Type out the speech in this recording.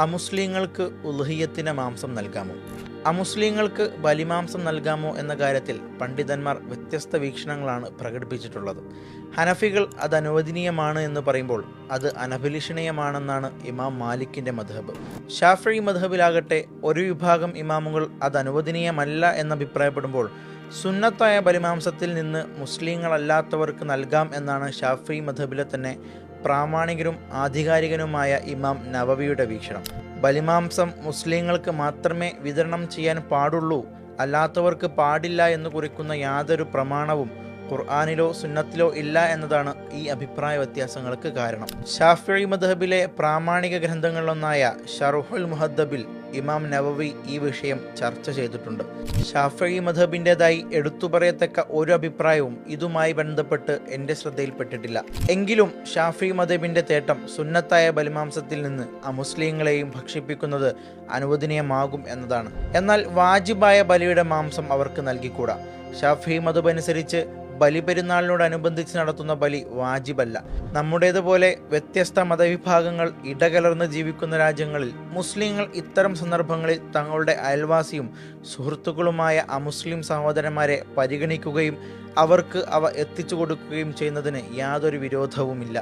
അമുസ്ലിങ്ങൾക്ക് ഉളുഹിയത്തിന് മാംസം നൽകാമോ? അമുസ്ലിങ്ങൾക്ക് ബലിമാംസം നൽകാമോ എന്ന കാര്യത്തിൽ പണ്ഡിതന്മാർ വ്യത്യസ്ത വീക്ഷണങ്ങളാണ് പ്രകടിപ്പിച്ചിട്ടുള്ളത്. ഹനഫികൾ അത് അനുവദനീയമാണ് എന്ന് പറയുമ്പോൾ അത് അനഭിലഷണീയമാണെന്നാണ് ഇമാം മാലിക്കിൻ്റെ മദ്ഹബ്. ഷാഫിഈ മദ്ഹബിലാകട്ടെ ഒരു വിഭാഗം ഇമാമുകൾ അത് അനുവദനീയമല്ല എന്നഭിപ്രായപ്പെടുമ്പോൾ സുന്നത്തായ ബലിമാംസത്തിൽ നിന്ന് മുസ്ലിങ്ങളല്ലാത്തവർക്ക് നൽകാം എന്നാണ് ഷാഫിഈ മദ്ഹബിലെ തന്നെ പ്രാമാണികരും ആധികാരികനുമായ ഇമാം നവവിയുടെ വീക്ഷണം. ബലിമാംസം മുസ്ലിങ്ങൾക്ക് മാത്രമേ വിതരണം ചെയ്യാൻ പാടുള്ളൂ, അല്ലാത്തവർക്ക് പാടില്ല എന്ന് കുറിക്കുന്ന യാതൊരു പ്രമാണവും ഖുർആനിലോ സുന്നത്തിലോ ഇല്ല എന്നതാണ് ഈ അഭിപ്രായ വ്യത്യാസങ്ങൾക്ക് കാരണം. ഷാഫിഈ മദ്ഹബിലെ പ്രാമാണിക ഗ്രന്ഥങ്ങളിലൊന്നായ ശർഹുൽ മുഹദ്ദബിൽ ഇമാം നവവി ഈ വിഷയം ചർച്ച ചെയ്തിട്ടുണ്ട്. ഷാഫിഈ മദ്ഹബിൻ്റെതായി എടുത്തുപറയത്തക്ക ഒരു അഭിപ്രായവും ഇതുമായി ബന്ധപ്പെട്ട് എൻ്റെ ശ്രദ്ധയിൽപ്പെട്ടിട്ടില്ല. എങ്കിലും ഷാഫിഈ മദ്ഹബിൻ്റെ തേട്ടം സുന്നത്തായ ബലിമാംസത്തിൽ നിന്ന് അമുസ്ലിങ്ങളെയും ഭക്ഷിപ്പിക്കുന്നത് അനുവദനീയമാകും എന്നതാണ്. എന്നാൽ വാജിബായ ബലിയുടെ മാംസം അവർക്ക് നൽകിക്കൂടാ. ഷാഫിഈ മദ്ഹബ് അനുസരിച്ച് ബലിപെരുന്നാളിനോടനുബന്ധിച്ച് നടത്തുന്ന ബലി വാജിബല്ല. നമ്മുടേതുപോലെ വ്യത്യസ്ത മതവിഭാഗങ്ങൾ ഇടകലർന്ന് ജീവിക്കുന്ന രാജ്യങ്ങളിൽ മുസ്ലിങ്ങൾ ഇത്തരം സന്ദർഭങ്ങളിൽ തങ്ങളുടെ അയൽവാസിയും സുഹൃത്തുക്കളുമായ അമുസ്ലിം സഹോദരന്മാരെ പരിഗണിക്കുകയും അവർക്ക് അവ എത്തിച്ചു കൊടുക്കുകയും ചെയ്യുന്നതിന് യാതൊരു വിരോധവുമില്ല.